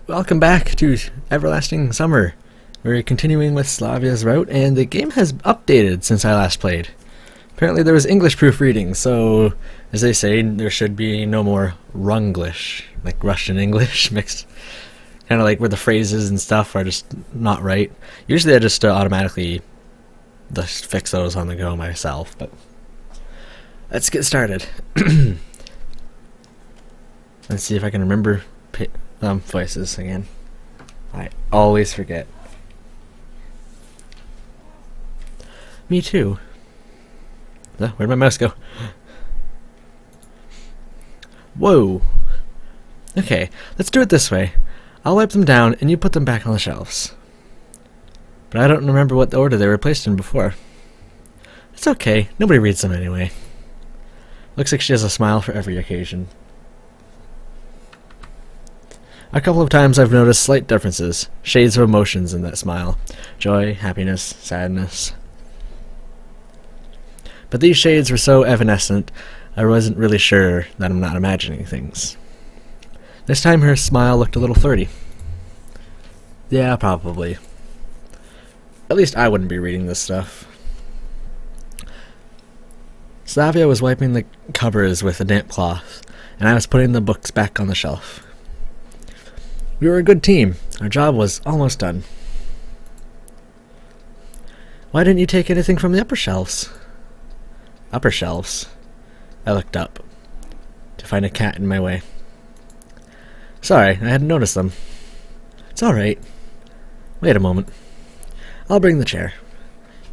Welcome back to Everlasting Summer. We're continuing with Slavia's route, and the game has updated since I last played. Apparently there was English proofreading, so as they say, there should be no more Runglish, like Russian English mixed. Kind of like where the phrases and stuff are just not right. Usually I just automatically just fix those on the go myself, but let's get started. Let's see if I can remember voices again. I always forget. Me too. Where'd my mouse go? Whoa. Okay, let's do it this way. I'll wipe them down and you put them back on the shelves. But I don't remember what the order they were placed in before. It's okay, nobody reads them anyway. Looks like she has a smile for every occasion. A couple of times I've noticed slight differences, shades of emotions in that smile. Joy, happiness, sadness. But these shades were so evanescent, I wasn't really sure that I'm not imagining things. This time her smile looked a little flirty. Yeah, probably. At least I wouldn't be reading this stuff. Slavia was wiping the covers with a damp cloth, and I was putting the books back on the shelf. We were a good team. Our job was almost done. Why didn't you take anything from the upper shelves? Upper shelves? I looked up to find a cat in my way. Sorry, I hadn't noticed them. It's alright. Wait a moment. I'll bring the chair.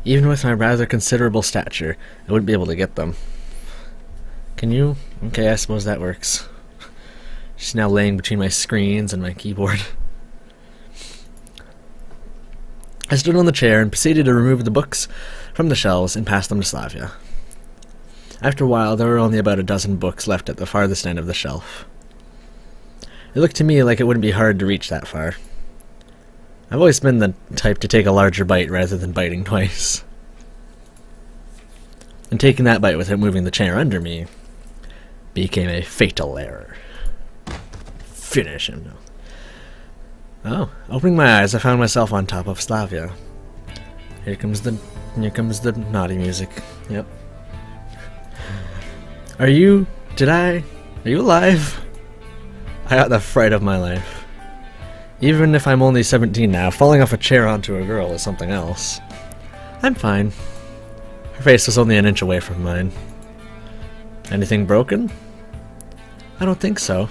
Even with my rather considerable stature, I wouldn't be able to get them. Can you? Okay, I suppose that works. She's now laying between my screens and my keyboard. I stood on the chair and proceeded to remove the books from the shelves and pass them to Slavia. After a while, there were only about a dozen books left at the farthest end of the shelf. It looked to me like it wouldn't be hard to reach that far. I've always been the type to take a larger bite rather than biting twice. And taking that bite without moving the chair under me became a fatal error. Finish him now. Oh, opening my eyes, I found myself on top of Slavia. Here comes the naughty music. Yep. Are you alive? I got the fright of my life. Even if I'm only 17 now, falling off a chair onto a girl is something else. I'm fine. Her face was only an inch away from mine. Anything broken? I don't think so.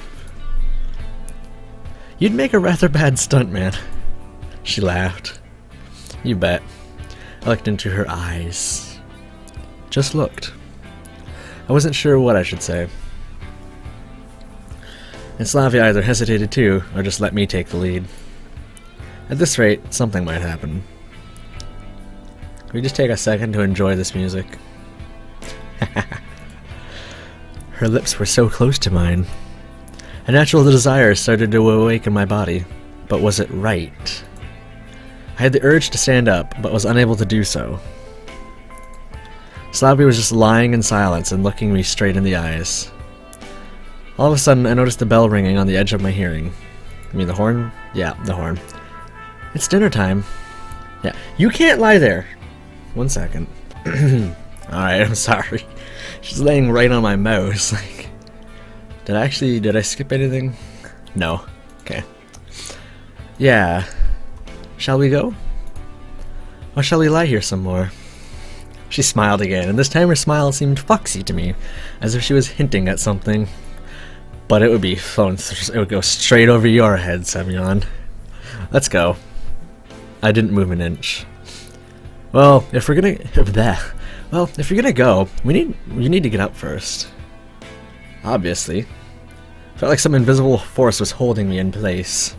You'd make a rather bad stuntman. She laughed. You bet. I looked into her eyes. Just looked. I wasn't sure what I should say. And Slavia either hesitated too, or just let me take the lead. At this rate, something might happen. Can we just take a second to enjoy this music? Her lips were so close to mine. A natural desire started to awake in my body, but was it right? I had the urge to stand up, but was unable to do so. Slavia was just lying in silence and looking me straight in the eyes. All of a sudden, I noticed the bell ringing on the edge of my hearing. I mean the horn? Yeah, the horn. It's dinner time. Yeah, you can't lie there! 1 second. Alright, I'm sorry. She's laying right on my mouse. Like, did I skip anything? No. Okay. Yeah. Shall we go? Or shall we lie here some more? She smiled again, and this time her smile seemed foxy to me, as if she was hinting at something. But it would be it would go straight over your head, Semyon. Let's go. I didn't move an inch. Well, if you're gonna go, you need to get up first. Obviously. Felt like some invisible force was holding me in place.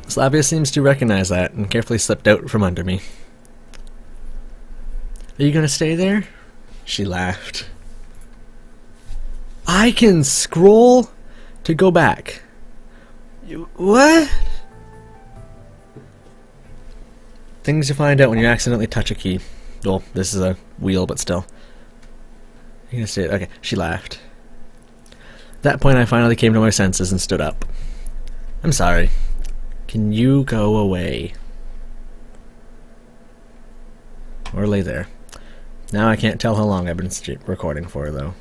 Slavia seems to recognize that and carefully slipped out from under me. Are you gonna stay there? She laughed. I can scroll to go back. What? Things you find out when you accidentally touch a key. Well, this is a wheel, but still. You're gonna say it. Okay, she laughed. that point I finally came to my senses and stood up. I'm sorry. Can you go away? Or lay there. Now I can't tell how long I've been recording for, though.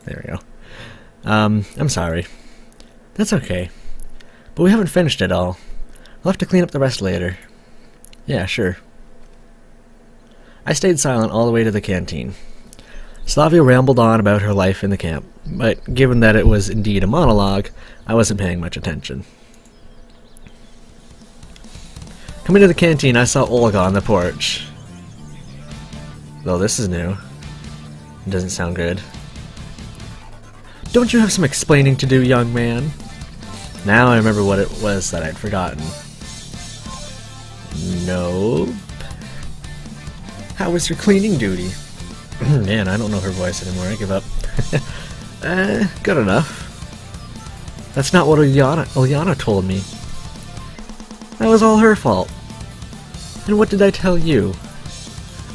There we go. I'm sorry. That's okay. But we haven't finished it all. I'll have to clean up the rest later. Yeah, sure. I stayed silent all the way to the canteen. Slavia rambled on about her life in the camp, but given that it was indeed a monologue, I wasn't paying much attention. Coming to the canteen, I saw Olga on the porch. Though this is new. It doesn't sound good. Don't you have some explaining to do, young man? Now I remember what it was that I'd forgotten. Nope. How was your cleaning duty? Man, I don't know her voice anymore. I give up. Good enough. That's not what Ilyana told me. That was all her fault. And what did I tell you?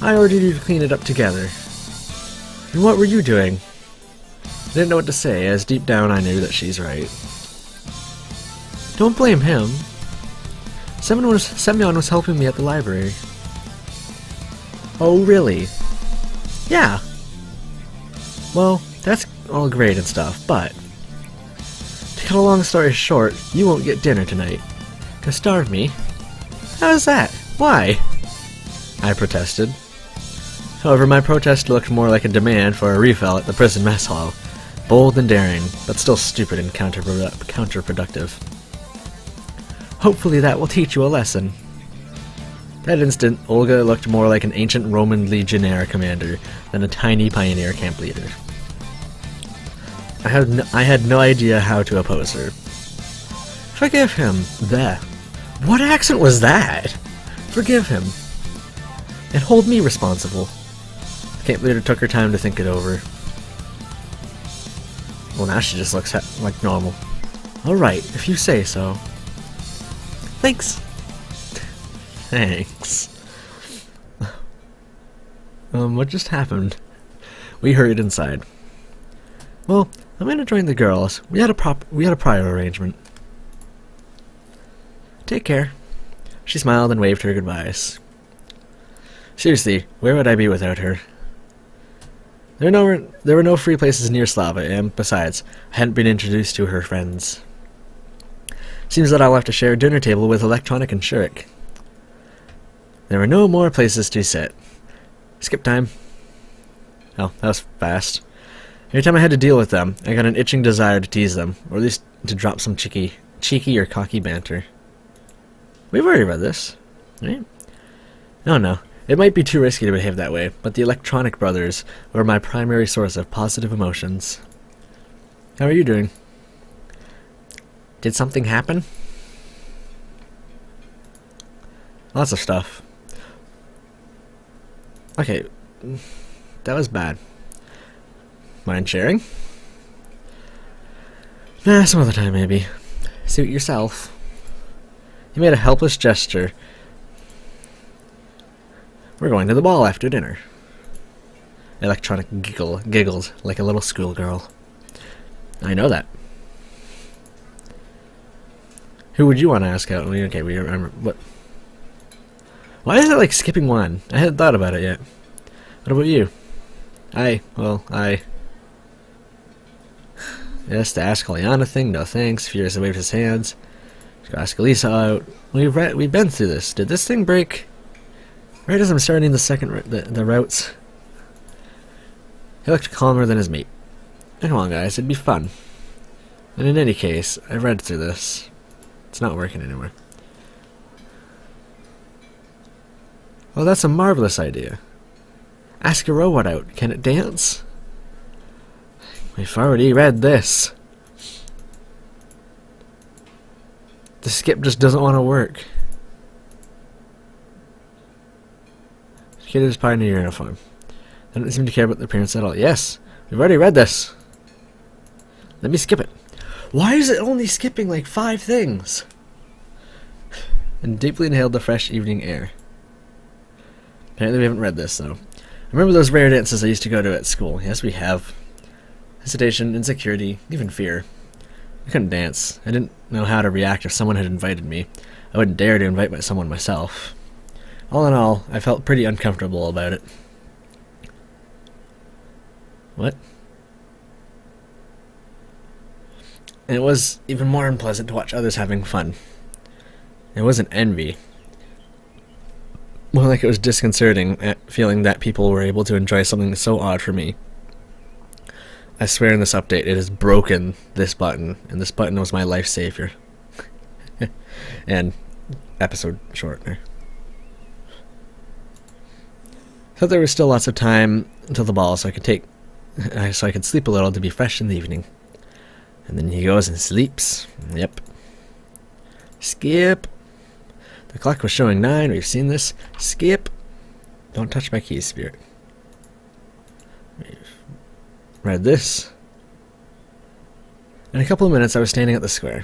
I ordered you to clean it up together. And what were you doing? I didn't know what to say, as deep down I knew that she's right. Don't blame him. Semyon was helping me at the library. Oh, really? Yeah. Well, that's all great and stuff, but to cut a long story short, you won't get dinner tonight. 'Cause starve me? How's that? Why? I protested. However, my protest looked more like a demand for a refill at the prison mess hall. Bold and daring, but still stupid and counterproductive. Hopefully that will teach you a lesson. That instant, Olga looked more like an ancient Roman legionnaire commander than a tiny pioneer camp leader. I had no idea how to oppose her. Forgive him. What accent was that? Forgive him. And hold me responsible. The camp leader took her time to think it over. Well, now she just looks like normal. Alright, if you say so. Thanks. Thanks. What just happened? We hurried inside. Well, I'm gonna join the girls. We had a prior arrangement. Take care. She smiled and waved her goodbyes. Seriously, where would I be without her? There were no free places near Slava, and besides, I hadn't been introduced to her friends. Seems that I'll have to share a dinner table with Electronic and Shurik. There were no more places to sit. Skip time. Oh, that was fast. Every time I had to deal with them, I got an itching desire to tease them, or at least to drop some cheeky or cocky banter. We've already read this, right? No. It might be too risky to behave that way, but the Electronic brothers were my primary source of positive emotions. How are you doing? Did something happen? Lots of stuff. Okay, that was bad. Mind sharing? Nah, some other time maybe. Suit yourself. He made a helpless gesture. We're going to the ball after dinner. Electronic giggled like a little schoolgirl. I know that. Who would you want to ask out? Okay, we remember. What? Why is it like skipping one? I hadn't thought about it yet. What about you? Yes, the ask Ilyana thing, no thanks. Furious waved his hands. Ask Elisa out. We've been through this. Did this thing break? Right as I'm starting the routes. He looked calmer than his mate. Come on, guys, it'd be fun. And in any case, I read through this. It's not working anymore. Oh, that's a marvelous idea. Ask a robot out. Can it dance? We've already read this. The skip just doesn't want to work. The kid is part in your uniform. They don't seem to care about the appearance at all. Yes, we've already read this. Let me skip it. Why is it only skipping like 5 things? And deeply inhaled the fresh evening air. Apparently we haven't read this, though. I remember those rare dances I used to go to at school. Yes, we have. Hesitation, insecurity, even fear. I couldn't dance. I didn't know how to react if someone had invited me. I wouldn't dare to invite someone myself. All in all, I felt pretty uncomfortable about it. What? And it was even more unpleasant to watch others having fun. It wasn't envy. More like it was disconcerting at feeling that people were able to enjoy something so odd for me. I swear in this update it has broken this button, and this button was my life savior. And episode shortener. Thought there was still lots of time until the ball, so I could sleep a little to be fresh in the evening. And then he goes and sleeps. Yep. Skip. The clock was showing 9. We've seen this. Skip. Don't touch my keys, Spirit. We've read this. In a couple of minutes, I was standing at the square.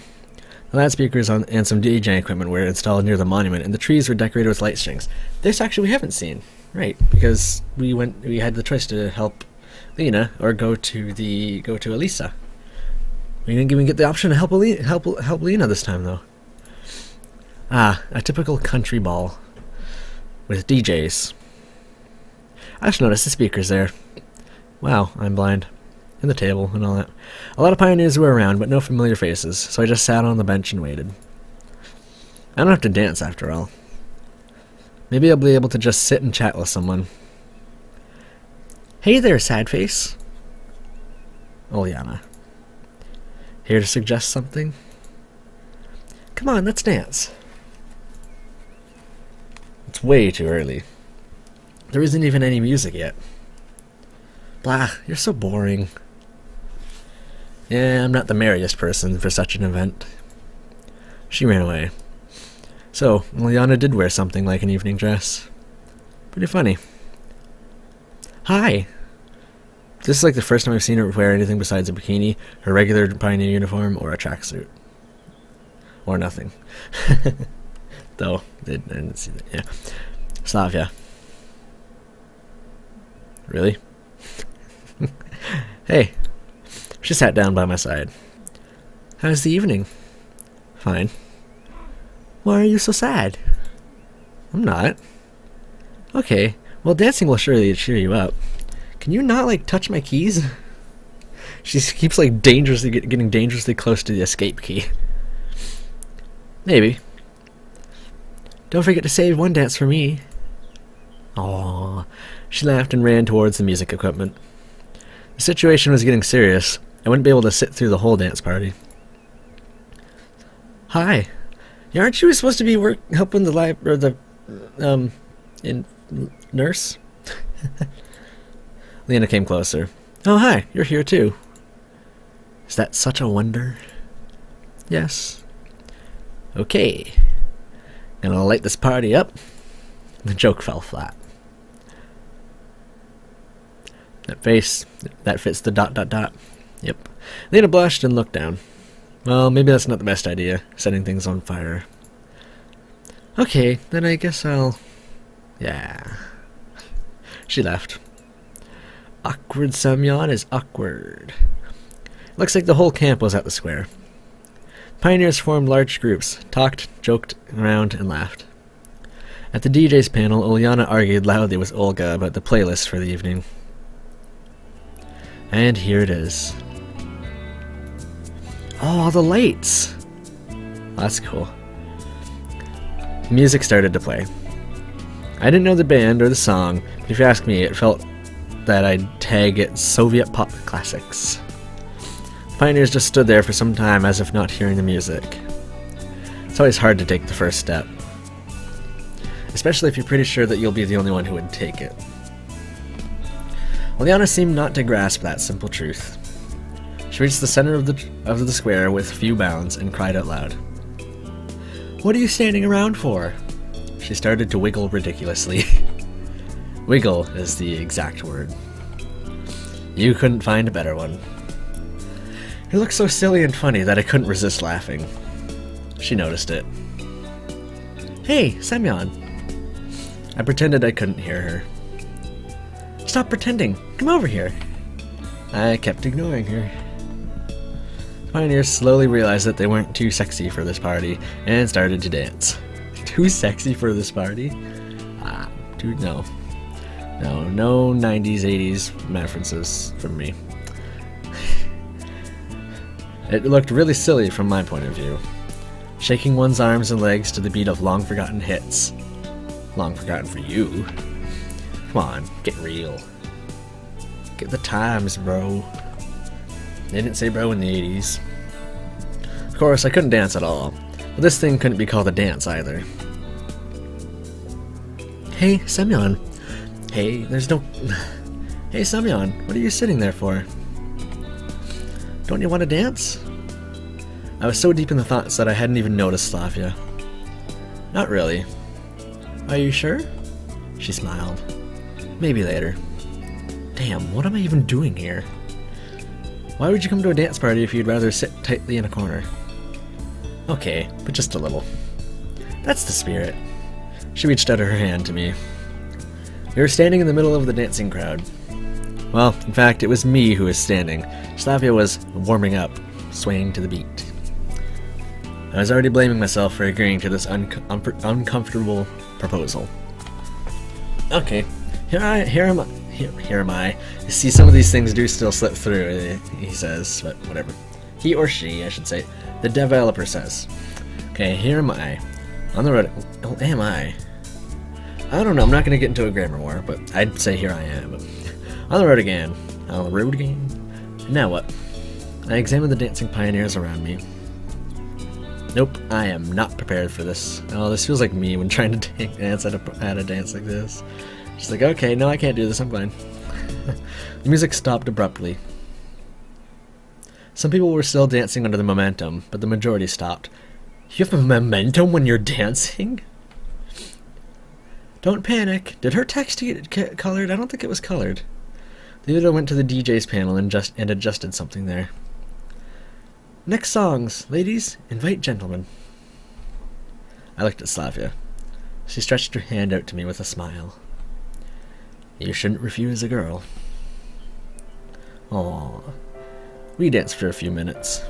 The loudspeakers and some DJ equipment were installed near the monument, and the trees were decorated with light strings. This actually we haven't seen, right? Because we had the choice to help Lena or go to Elisa. We didn't even get the option to help Lena this time, though. Ah, a typical country ball with DJs. I just noticed the speakers there. Wow, I'm blind. And the table and all that. A lot of pioneers were around, but no familiar faces, so I just sat on the bench and waited. I don't have to dance after all. Maybe I'll be able to just sit and chat with someone. Hey there, sad face. Uliana. Here to suggest something? Come on, let's dance. It's way too early. There isn't even any music yet. Blah, you're so boring. Yeah, I'm not the merriest person for such an event. She ran away. So, Uliana did wear something like an evening dress. Pretty funny. Hi! This is like the first time I've seen her wear anything besides a bikini, her regular pioneer uniform, or a tracksuit. Or nothing. Though, I didn't see that. Yeah. Slavia. Really? Hey. She sat down by my side. How's the evening? Fine. Why are you so sad? I'm not. Okay, well dancing will surely cheer you up. Can you not, like, touch my keys? She keeps, like, getting dangerously close to the escape key. Maybe. Don't forget to save one dance for me. Aww. She laughed and ran towards the music equipment. The situation was getting serious. I wouldn't be able to sit through the whole dance party. Hi. Yeah, aren't you supposed to be helping the nurse? Lena came closer. Oh, hi. You're here too. Is that such a wonder? Yes. Okay. Gonna light this party up. The joke fell flat. That face, that fits the ... Yep. Lena blushed and looked down. Well, maybe that's not the best idea, setting things on fire. Okay, then I guess I'll... Yeah. She left. Awkward Semyon is awkward. Looks like the whole camp was at the square. Pioneers formed large groups, talked, joked around, and laughed. At the DJ's panel, Uliana argued loudly with Olga about the playlist for the evening. And here it is. Oh, the lights! That's cool. Music started to play. I didn't know the band or the song, but if you ask me, it felt that I'd tag it Soviet pop classics. Pioneers just stood there for some time as if not hearing the music. It's always hard to take the first step. Especially if you're pretty sure that you'll be the only one who would take it. Uliana seemed not to grasp that simple truth. She reached the center of the square with few bounds and cried out loud. What are you standing around for? She started to wiggle ridiculously. Wiggle is the exact word. You couldn't find a better one. It looked so silly and funny that I couldn't resist laughing. She noticed it. Hey, Semyon. I pretended I couldn't hear her. Stop pretending. Come over here. I kept ignoring her. The pioneers slowly realized that they weren't too sexy for this party and started to dance. Too sexy for this party? Dude, no. No 90s, 80s references from me. It looked really silly from my point of view. Shaking one's arms and legs to the beat of long-forgotten hits. Long forgotten for you. Come on, get real. Get the times, bro. They didn't say bro in the 80s. Of course, I couldn't dance at all. But this thing couldn't be called a dance either. Hey, Semyon. Hey, there's no... Hey, Semyon, what are you sitting there for? Don't you want to dance? I was so deep in the thoughts that I hadn't even noticed Slavia. Not really. Are you sure? She smiled. Maybe later. Damn, what am I even doing here? Why would you come to a dance party if you'd rather sit tightly in a corner? Okay, but just a little. That's the spirit. She reached out her hand to me. We were standing in the middle of the dancing crowd. Well, in fact, it was me who was standing. Slavia was warming up, swaying to the beat. I was already blaming myself for agreeing to this uncomfortable proposal. Okay, here am I. You see, some of these things do still slip through, he says, but whatever. He or she, I should say. The developer says. Okay, here am I. On the road. Oh, am I? I don't know, I'm not going to get into a grammar war, but I'd say here I am. On the road again. On the road again. And now what? I examine the dancing pioneers around me. Nope, I am not prepared for this. Oh, this feels like me when trying to dance at a dance like this. She's like, okay, no, I can't do this, I'm fine. The music stopped abruptly. Some people were still dancing under the momentum, but the majority stopped. You have a momentum when you're dancing? Don't panic. Did her text get colored? I don't think it was colored. The other went to the DJ's panel and adjusted something there. Next songs. Ladies, invite gentlemen. I looked at Slavia. She stretched her hand out to me with a smile. You shouldn't refuse a girl. Aww. We danced for a few minutes.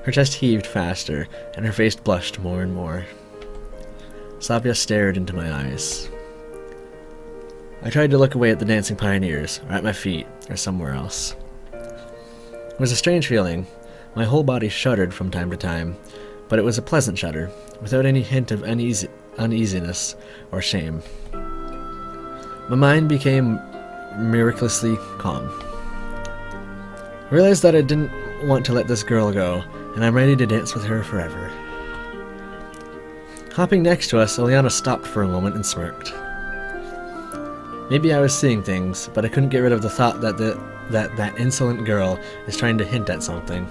Her chest heaved faster, and her face blushed more and more. Slavia stared into my eyes. I tried to look away at the dancing pioneers, or at my feet, or somewhere else. It was a strange feeling. My whole body shuddered from time to time, but it was a pleasant shudder, without any hint of uneasiness or shame. My mind became miraculously calm. I realized that I didn't want to let this girl go, and I'm ready to dance with her forever. Hopping next to us, Eliana stopped for a moment and smirked. Maybe I was seeing things, but I couldn't get rid of the thought that that insolent girl is trying to hint at something.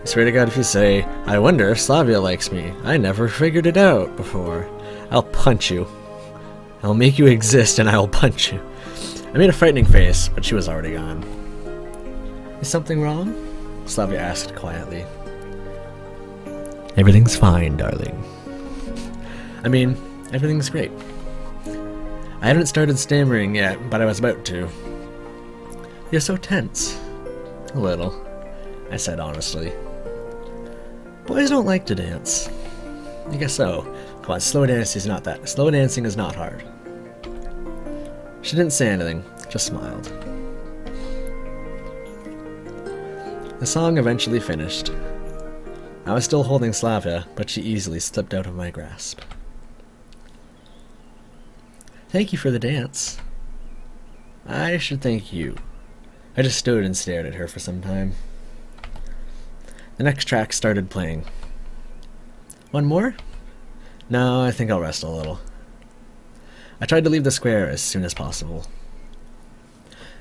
I swear to God, if you say, I wonder if Slavia likes me, I never figured it out before, I'll punch you. I'll make you exist and I'll punch you. I made a frightening face, but she was already gone. Is something wrong? Slavia asked quietly. Everything's fine, darling. I mean, everything's great. I haven't started stammering yet, but I was about to. You're so tense. A little, I said honestly. Boys don't like to dance. I guess so. Come on, slow dancing is not hard. She didn't say anything, just smiled. The song eventually finished. I was still holding Slavia, but she easily slipped out of my grasp. Thank you for the dance. I should thank you. I just stood and stared at her for some time. The next track started playing. One more? No, I think I'll rest a little. I tried to leave the square as soon as possible.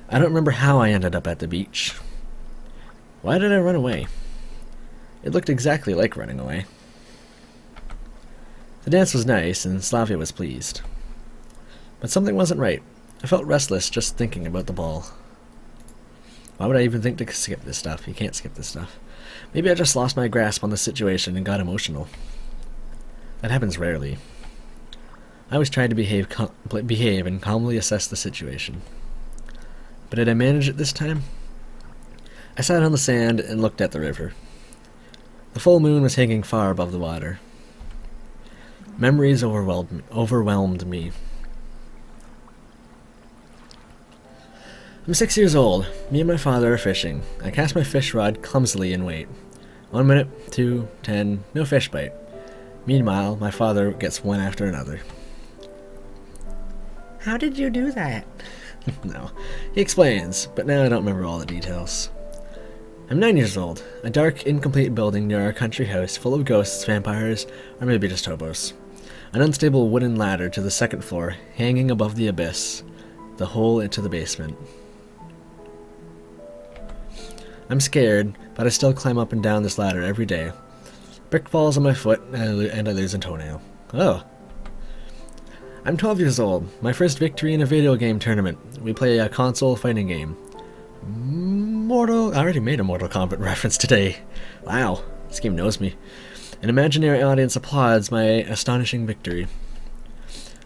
I don't remember how I ended up at the beach. Why did I run away? It looked exactly like running away. The dance was nice, and Slavia was pleased. But something wasn't right. I felt restless just thinking about the ball. Why would I even think to skip this stuff? You can't skip this stuff. Maybe I just lost my grasp on the situation and got emotional. That happens rarely. I always tried to behave and calmly assess the situation. But did I manage it this time? I sat on the sand and looked at the river. The full moon was hanging far above the water. Memories overwhelmed me. I'm 6 years old. Me and my father are fishing. I cast my fish rod clumsily and wait. 1 minute, 2, 10, no fish bite. Meanwhile, my father gets one after another. How did you do that? No. He explains, but now I don't remember all the details. I'm 9 years old. A dark, incomplete building near our country house full of ghosts, vampires, or maybe just hobos. An unstable wooden ladder to the second floor, hanging above the abyss. The hole into the basement. I'm scared, but I still climb up and down this ladder every day. Brick falls on my foot, and I lose a toenail. Oh. I'm 12 years old. My first victory in a video game tournament. We play a console fighting game. I already made a Mortal Kombat reference today. Wow, this game knows me. An imaginary audience applauds my astonishing victory.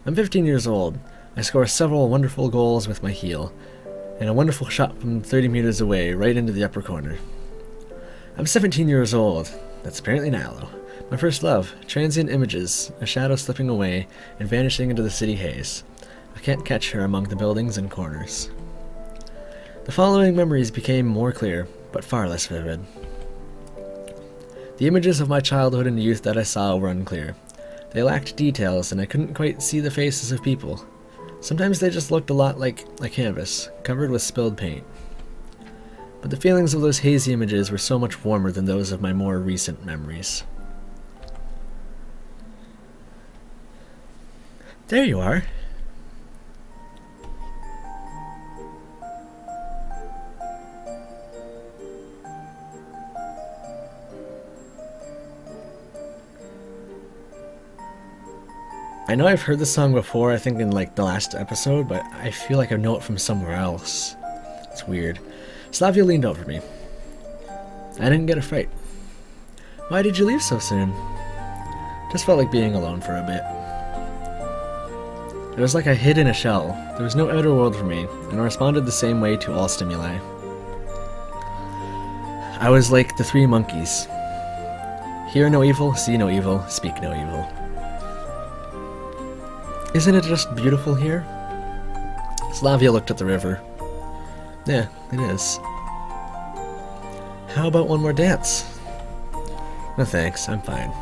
I'm 15 years old. I score several wonderful goals with my heel, and a wonderful shot from 30 meters away, right into the upper corner. I'm 17 years old. That's apparently Nalo. My first love, transient images, a shadow slipping away and vanishing into the city haze. I can't catch her among the buildings and corners. The following memories became more clear, but far less vivid. The images of my childhood and youth that I saw were unclear. They lacked details, and I couldn't quite see the faces of people. Sometimes they just looked a lot like a canvas, covered with spilled paint. But the feelings of those hazy images were so much warmer than those of my more recent memories. There you are. I know I've heard this song before, I think in like the last episode, but I feel like I know it from somewhere else. It's weird. Slavia leaned over me. I didn't get a fright. Why did you leave so soon? Just felt like being alone for a bit. It was like I hid in a shell. There was no outer world for me, and I responded the same way to all stimuli. I was like the three monkeys. Hear no evil, see no evil, speak no evil. Isn't it just beautiful here? Slavia looked at the river. Yeah, it is. How about one more dance? No thanks, I'm fine.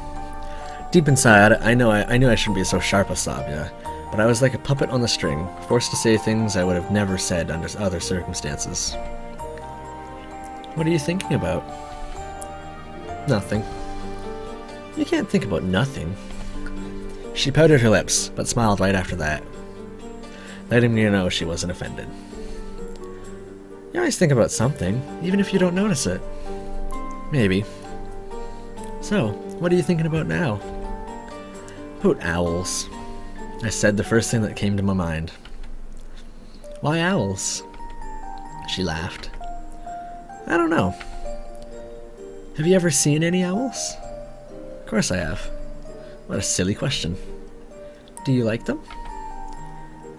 Deep inside, I knew I shouldn't be so sharp with Slavia, but I was like a puppet on the string, forced to say things I would have never said under other circumstances. What are you thinking about? Nothing. You can't think about nothing. She pouted her lips, but smiled right after that, letting me know she wasn't offended. You always think about something, even if you don't notice it. Maybe. So, what are you thinking about now? About owls. I said the first thing that came to my mind. Why owls? She laughed. I don't know. Have you ever seen any owls? Of course I have. What a silly question. Do you like them?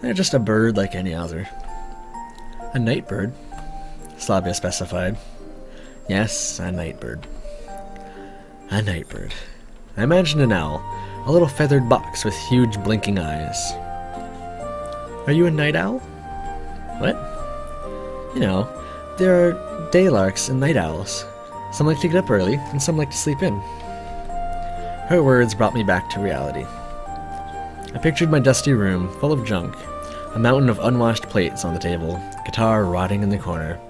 They're just a bird like any other. A night bird, Slavia specified. Yes, a night bird. A night bird. I imagined an owl, a little feathered box with huge blinking eyes. Are you a night owl? What? You know, there are day larks and night owls. Some like to get up early, and some like to sleep in. Her words brought me back to reality. I pictured my dusty room, full of junk, a mountain of unwashed plates on the table, guitar rotting in the corner,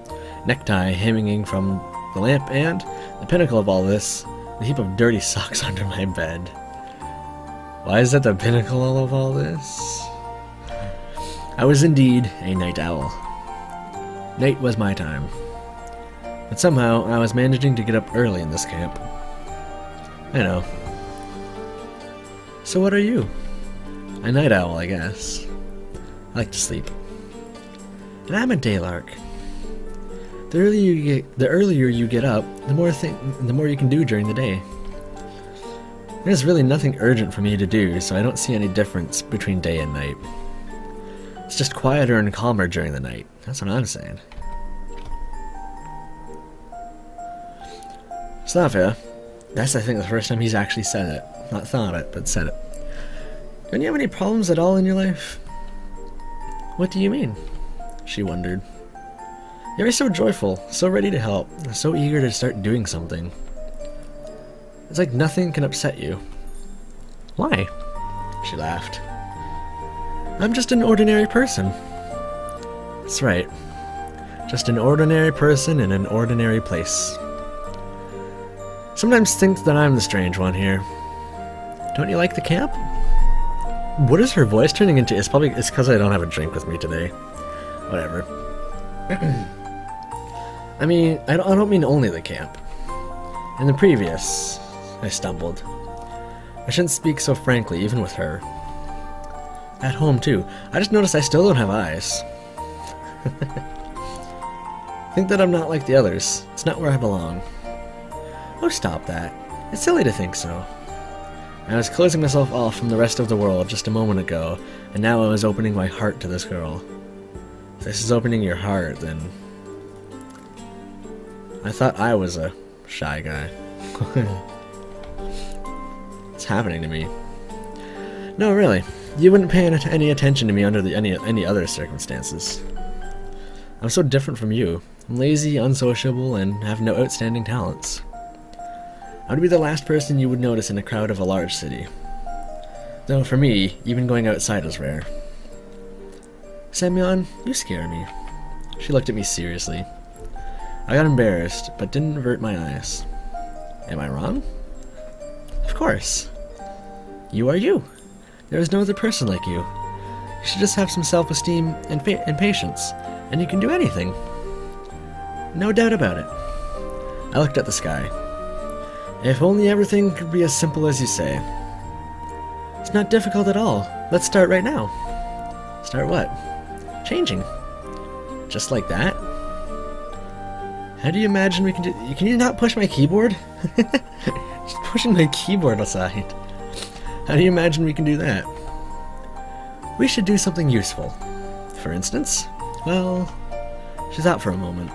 necktie hanging from the lamp, and, the pinnacle of all this, a heap of dirty socks under my bed. Why is that the pinnacle of all this? I was indeed a night owl. Night was my time. But somehow, I was managing to get up early in this camp. I know. So what are you? A night owl, I guess. I like to sleep. And I'm a daylark. The earlier you get up, the more you can do during the day. There's really nothing urgent for me to do, so I don't see any difference between day and night. It's just quieter and calmer during the night. That's what I'm saying. Slavia, that's I think the first time he's actually said it. Not thought it, but said it. Don't you have any problems at all in your life? What do you mean? She wondered. You're always so joyful, so ready to help, so eager to start doing something. It's like nothing can upset you. Why? She laughed. I'm just an ordinary person. That's right. Just an ordinary person in an ordinary place. Sometimes think that I'm the strange one here. Don't you like the camp? What is her voice turning into? It's because I don't have a drink with me today. Whatever. I mean, I don't mean only the camp. In the previous, I stumbled. I shouldn't speak so frankly, even with her. At home, too. I just noticed I still don't have eyes. Think that I'm not like the others. It's not where I belong. Oh, stop that. It's silly to think so. I was closing myself off from the rest of the world just a moment ago, and now I was opening my heart to this girl. If this is opening your heart, then... I thought I was a shy guy. It's happening to me. No, really. You wouldn't pay any attention to me under any other circumstances. I'm so different from you. I'm lazy, unsociable, and have no outstanding talents. I would be the last person you would notice in a crowd of a large city. Though for me, even going outside is rare. Semyon, you scare me. She looked at me seriously. I got embarrassed, but didn't avert my eyes. Am I wrong? Of course. You are you. There is no other person like you. You should just have some self-esteem and patience, and you can do anything. No doubt about it. I looked at the sky. If only everything could be as simple as you say. It's not difficult at all. Let's start right now. Start what? Changing. Just like that? How do you imagine we can do... Can you not push my keyboard? Just pushing my keyboard aside. How do you imagine we can do that? We should do something useful. For instance? Well... She's out for a moment.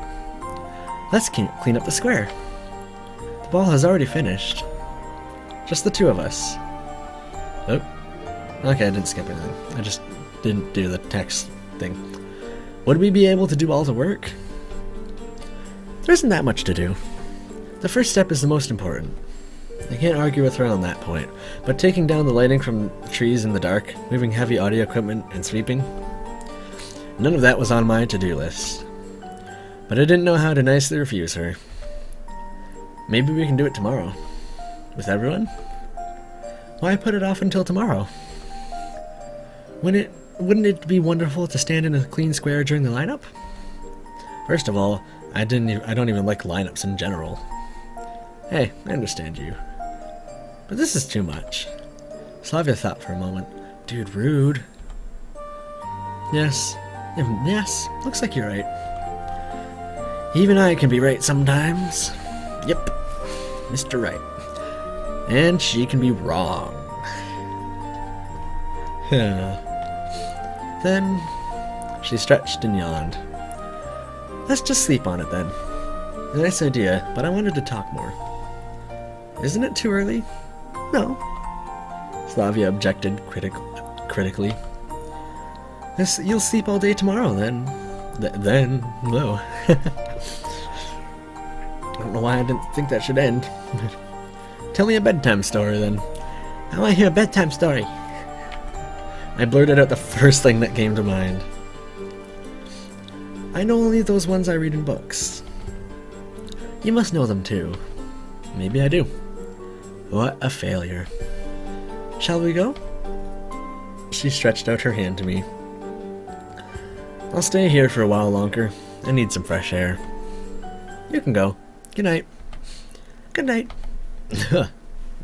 Let's clean up the square. The ball has already finished. Just the two of us. Oh. Okay, I didn't skip anything. I just didn't do the text thing. Would we be able to do all the work? There isn't that much to do. The first step is the most important. I can't argue with her on that point, but taking down the lighting from trees in the dark, moving heavy audio equipment, and sweeping, none of that was on my to-do list. But I didn't know how to nicely refuse her. Maybe we can do it tomorrow. With everyone? Why put it off until tomorrow? Wouldn't it be wonderful to stand in a clean square during the lineup? First of all, I don't even like lineups in general. Hey, I understand you. But this is too much. Slavia thought for a moment. Dude, rude. Yes. Yes, looks like you're right. Even I can be right sometimes. Yep, Mr. Right. And she can be wrong. Then, she stretched and yawned. Let's just sleep on it then. A nice idea, but I wanted to talk more. Isn't it too early? No. Slavia objected critically. You'll sleep all day tomorrow then. No. I don't know why I didn't think that should end. Tell me a bedtime story then. I want to hear a bedtime story. I blurted out the first thing that came to mind. I know only those ones I read in books. You must know them too. Maybe I do. What a failure. Shall we go? She stretched out her hand to me. I'll stay here for a while longer. I need some fresh air. You can go. Good night. Good night.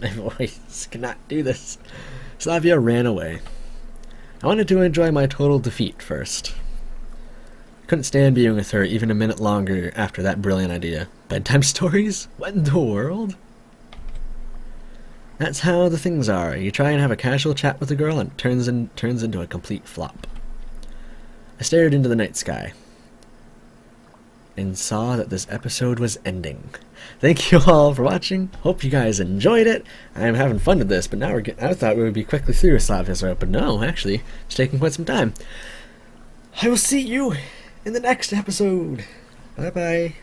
My voice cannot do this. Slavia ran away. I wanted to enjoy my total defeat first. Couldn't stand being with her even a minute longer after that brilliant idea. Bedtime stories? What in the world? That's how the things are. You try and have a casual chat with a girl and it turns into a complete flop. I stared into the night sky and saw that this episode was ending. Thank you all for watching. Hope you guys enjoyed it. I'm having fun with this, but now I thought we would be quickly through a slot episode, but no, actually, it's taking quite some time. I will see you in the next episode. Bye-bye.